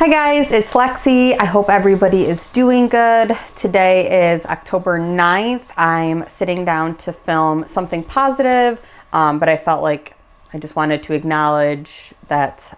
Hi guys, it's Lexi. I hope everybody is doing good. Today is October 9th. I'm sitting down to film something positive, but I felt like I just wanted to acknowledge that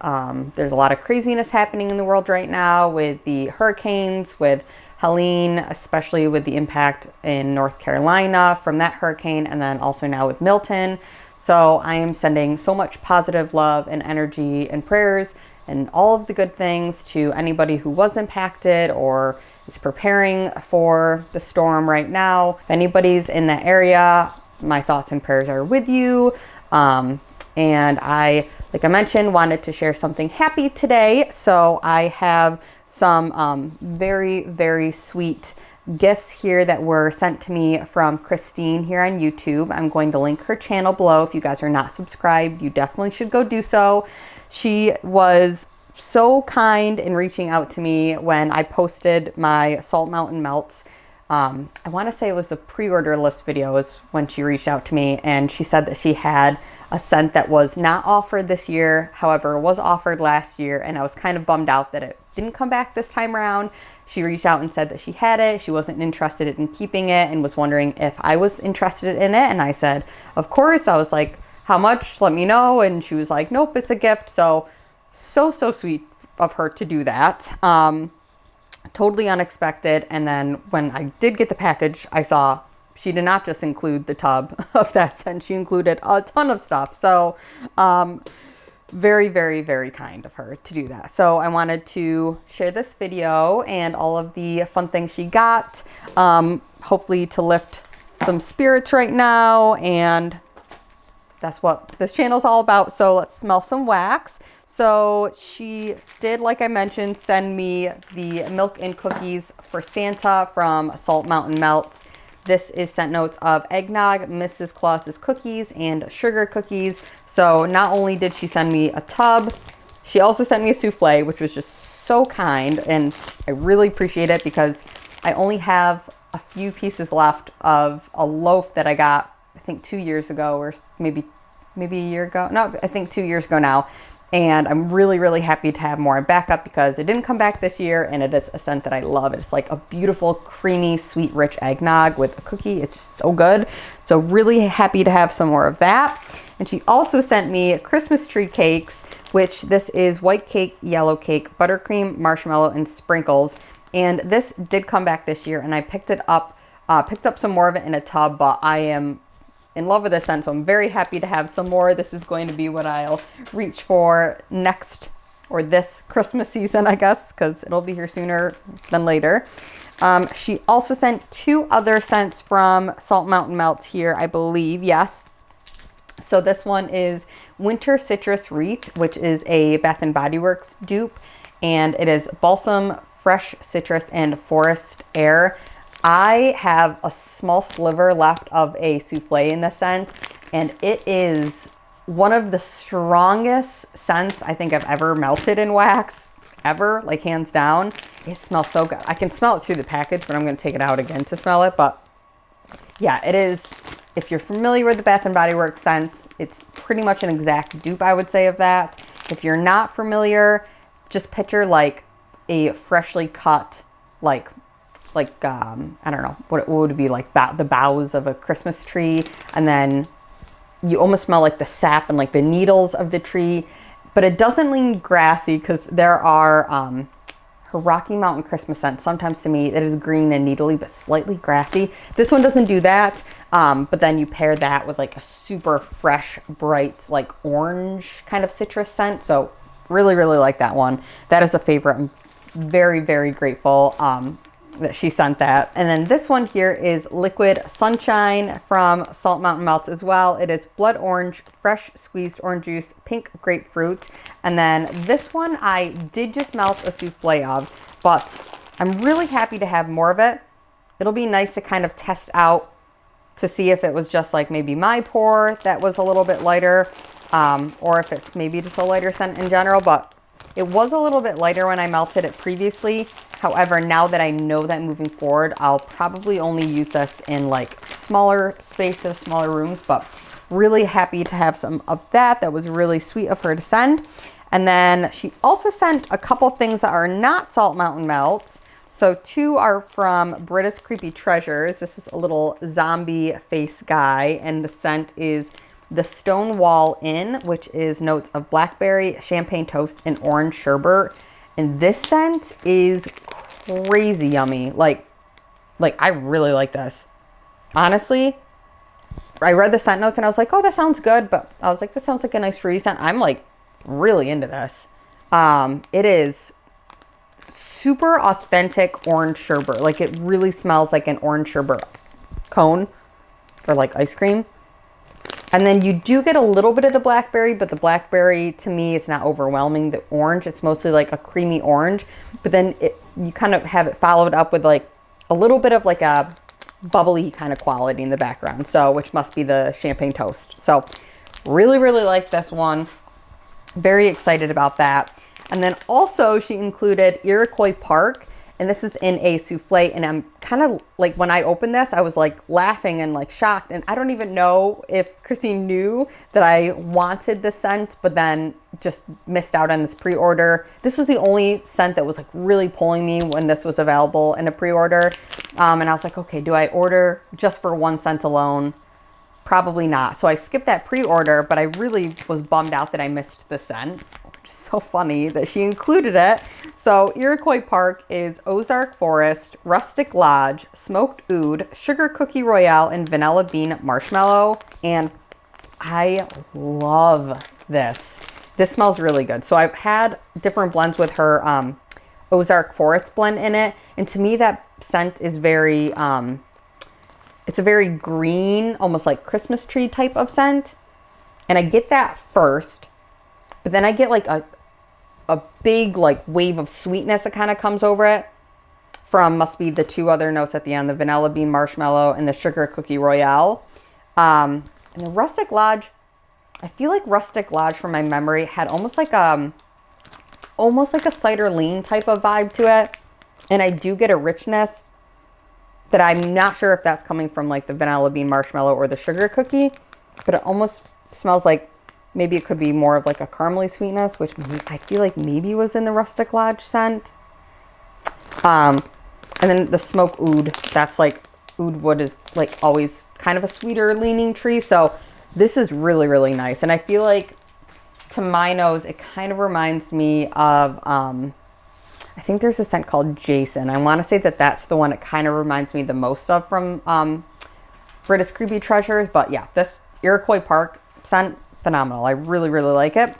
there's a lot of craziness happening in the world right now with the hurricanes, with Helene, especially with the impact in North Carolina from that hurricane, and then also now with Milton. So I am sending so much positive love and energy and prayers and all of the good things to anybody who was impacted or is preparing for the storm right now. If anybody's in that area, my thoughts and prayers are with you. And I, like I mentioned, wanted to share something happy today. So I have some very, very sweet gifts here that were sent to me from Kristine here on YouTube. I'm going to link her channel below. If you guys are not subscribed, you definitely should go do so. She was so kind in reaching out to me when I posted my Salt Mountain Melts. I want to say it was the pre-order list videos when she reached out to me, and she said that she had a scent that was not offered this year. However, it was offered last year, and I was kind of bummed out that it didn't come back this time around. She reached out and said that she had it. She wasn't interested in keeping it and was wondering if I was interested in it. And I said, of course. I was like, how much? Let me know. And she was like, nope, it's a gift. So sweet of her to do that. Totally unexpected. And then when I did get the package, I saw she did not just include the tub of that scent. She included a ton of stuff. So very, very, very kind of her to do that. So I wanted to share this video and all of the fun things she got, hopefully to lift some spirits right now. And that's what this channel is all about. So let's smell some wax. So she did, like I mentioned, send me the milk and cookies for Santa from Salt Mountain Melts. This is scent notes of eggnog, Mrs. Claus's cookies, and sugar cookies. So not only did she send me a tub, she also sent me a souffle, which was just so kind. And I really appreciate it because I only have a few pieces left of a loaf that I got, I think 2 years ago, or maybe a year ago. No, I think 2 years ago now. And I'm really, really happy to have more in backup because it didn't come back this year, and it is a scent that I love. It's like a beautiful, creamy, sweet, rich eggnog with a cookie. It's just so good. So really happy to have some more of that. And she also sent me Christmas tree cakes, which this is white cake, yellow cake, buttercream, marshmallow, and sprinkles. And this did come back this year, and I picked up some more of it in a tub, but I am in love with this scent, so I'm very happy to have some more. This is going to be what I'll reach for next, or this Christmas season, I guess, because it'll be here sooner than later. She also sent 2 other scents from Salt Mountain Melts here, I believe. Yes. So this one is Winter Citrus Wreath, which is a Bath & Body Works dupe, and it is balsam, fresh citrus, and forest air. I have a small sliver left of a souffle in this scent, and it is one of the strongest scents I think I've ever melted in wax, ever, like hands down. It smells so good. I can smell it through the package, but I'm going to take it out again to smell it. But yeah, it is, if you're familiar with the Bath & Body Works scent, it's pretty much an exact dupe, I would say, of that. If you're not familiar, just picture like a freshly cut, I don't know, what it would be like, the boughs of a Christmas tree, and then you almost smell like the sap and like the needles of the tree, but it doesn't lean grassy because there are her Rocky Mountain Christmas scent. Sometimes to me it is green and needly, but slightly grassy. This one doesn't do that, but then you pair that with like a super fresh, bright, like orange kind of citrus scent. So really, really like that one. That is a favorite. I'm very, very grateful that she sent that. And then this one here is Liquid Sunshine from Salt Mountain Melts as well. It is blood orange, fresh squeezed orange juice, pink grapefruit. And then this one I did just melt a souffle of, but I'm really happy to have more of it. It'll be nice to kind of test out to see if it was just like maybe my pour that was a little bit lighter, or if it's maybe just a lighter scent in general, but it was a little bit lighter when I melted it previously. However, now that I know that moving forward, I'll probably only use this in like smaller spaces, smaller rooms, but really happy to have some of that. That was really sweet of her to send. And then she also sent a couple things that are not Salt Mountain Melts. So 2 are from Britta's Creepy Treasures. This is a little zombie face guy, and the scent is the Stonewall Inn, which is notes of blackberry, champagne toast, and orange sherbet. And this scent is crazy yummy. Like I really like this. Honestly, I read the scent notes and I was like, oh, that sounds good. But I was like, this sounds like a nice fruity scent. I'm like really into this. It is super authentic orange sherbet. Like it really smells like an orange sherbet cone or like ice cream. And then you do get a little bit of the blackberry, but the blackberry to me is not overwhelming. The orange, it's mostly like a creamy orange, but then you kind of have it followed up with like a little bit of like a bubbly kind of quality in the background. So, which must be the champagne toast. So really, really like this one. Very excited about that. And then also she included Iroquois Park, and this is in a souffle, and I'm kind of like, when I opened this, I was like laughing and like shocked, and I don't even know if Kristine knew that I wanted the scent, but then just missed out on this pre-order. This was the only scent that was like really pulling me when this was available in a pre-order. And I was like, okay, do I order just for one scent alone? Probably not. So I skipped that pre-order, but I really was bummed out that I missed the scent. So funny that she included it. So Iroquois Park is Ozark Forest, Rustic Lodge, Smoked Oud, Sugar Cookie Royale, and Vanilla Bean Marshmallow. And I love this. This smells really good. So I've had different blends with her Ozark Forest blend in it. And to me, that scent is very, it's a very green, almost like Christmas tree type of scent. And I get that first. But then I get like a big like wave of sweetness that kind of comes over it from, must be the 2 other notes at the end, the Vanilla Bean Marshmallow and the Sugar Cookie Royale. And the Rustic Lodge, I feel like Rustic Lodge from my memory had almost like a cider lean type of vibe to it. And I do get a richness that I'm not sure if that's coming from like the Vanilla Bean Marshmallow or the Sugar Cookie, but it almost smells like maybe it could be more of like a caramely sweetness, which I feel like maybe was in the Rustic Lodge scent. And then the Smoke Oud, that's like, oud wood is like always kind of a sweeter leaning tree. So this is really, really nice. And I feel like to my nose, it kind of reminds me of, I think there's a scent called Jason. I want to say that that's the one it kind of reminds me the most of from Britta's Creepy Treasures. But yeah, this Iroquois Park scent, phenomenal. I really, really like it.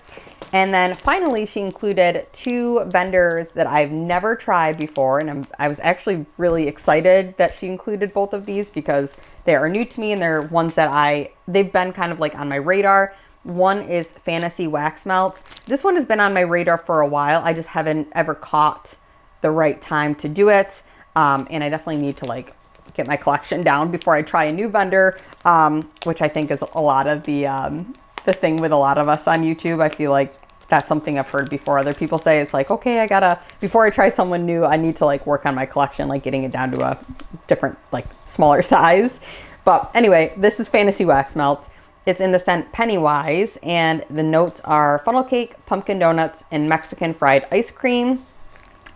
And then finally, she included 2 vendors that I've never tried before. And I was actually really excited that she included both of these because they are new to me and they're ones that they've been kind of like on my radar. One is Fantasy Wax Melts. This one has been on my radar for a while. I just haven't ever caught the right time to do it. And I definitely need to like get my collection down before I try a new vendor, which I think is a lot of the thing with a lot of us on YouTube. I feel like that's something I've heard before other people say. It's like, okay, before I try someone new, I need to like work on my collection, like getting it down to a different, like smaller size. But anyway, this is Fantasy Wax Melt. It's in the scent Pennywise, and the notes are funnel cake, pumpkin donuts, and Mexican fried ice cream.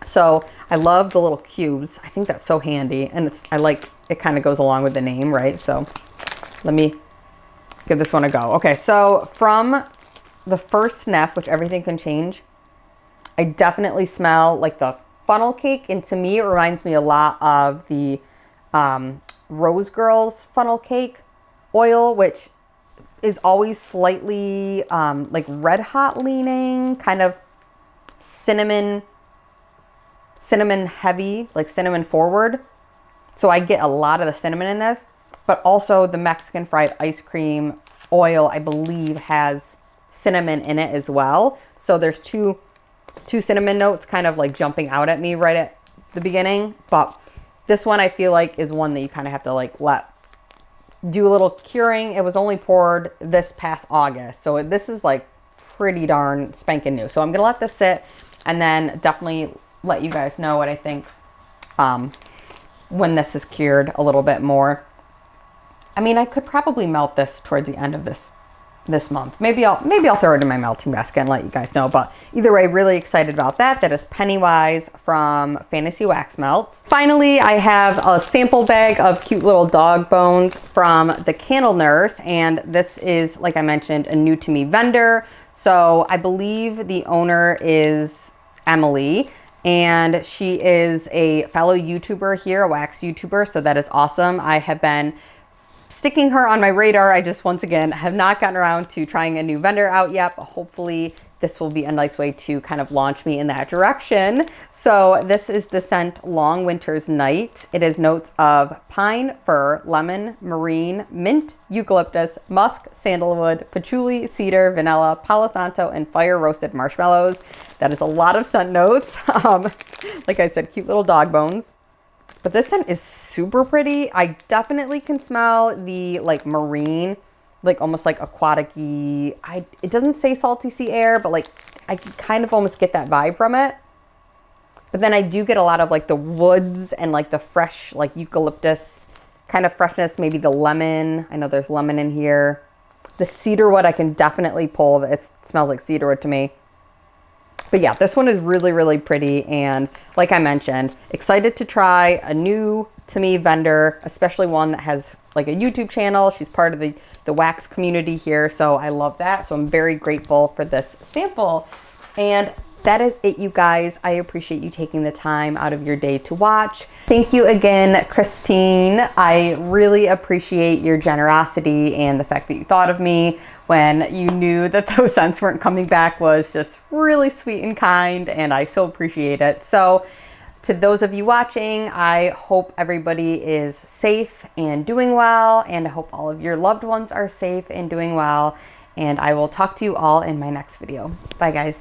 So I love the little cubes. I think that's so handy, and it kind of goes along with the name, right? So let me give this one a go. Okay, so from the first sniff, which everything can change, I definitely smell like the funnel cake, and to me it reminds me a lot of the Rose Girls funnel cake oil, which is always slightly like red hot leaning, kind of cinnamon heavy, like cinnamon forward. So I get a lot of the cinnamon in this, but also the Mexican fried ice cream oil, I believe, has cinnamon in it as well. So there's two cinnamon notes kind of like jumping out at me right at the beginning. But this one I feel like is one that you kind of have to like do a little curing. It was only poured this past August. So this is like pretty darn spanking new. So I'm going to let this sit and then definitely let you guys know what I think when this is cured a little bit more. I mean, I could probably melt this towards the end of this this month. Maybe I'll throw it in my melting basket and let you guys know. But either way, really excited about that. That is Pennywise from Fantasy Wax Melts. Finally, I have a sample bag of cute little dog bones from the Candle Nurse. And this is, like I mentioned, a new to me vendor. So I believe the owner is Emily, and she is a fellow YouTuber here, a wax YouTuber. So that is awesome. I have been sticking her on my radar. I just, once again, have not gotten around to trying a new vendor out yet, but hopefully this will be a nice way to kind of launch me in that direction. So this is the scent Long Winter's Night. It is notes of pine, fir, lemon, marine, mint, eucalyptus, musk, sandalwood, patchouli, cedar, vanilla, palo santo, and fire roasted marshmallows. That is a lot of scent notes. Like I said, cute little dog bones. But this scent is super pretty. I definitely can smell the like marine, like almost like aquatic-y. It doesn't say salty sea air, but like I can kind of almost get that vibe from it. But then I do get a lot of like the woods and like the fresh like eucalyptus kind of freshness, maybe the lemon. I know there's lemon in here. The cedarwood I can definitely pull. It smells like cedarwood to me. But yeah, this one is really, really pretty. And like I mentioned, excited to try a new to me vendor, especially one that has like a YouTube channel. She's part of the wax community here. So I love that. So I'm very grateful for this sample. And that is it, you guys. I appreciate you taking the time out of your day to watch. Thank you again, Kristine. I really appreciate your generosity, and the fact that you thought of me when you knew that those scents weren't coming back was just really sweet and kind, and I so appreciate it. So to those of you watching, I hope everybody is safe and doing well, and I hope all of your loved ones are safe and doing well, and I will talk to you all in my next video. Bye, guys.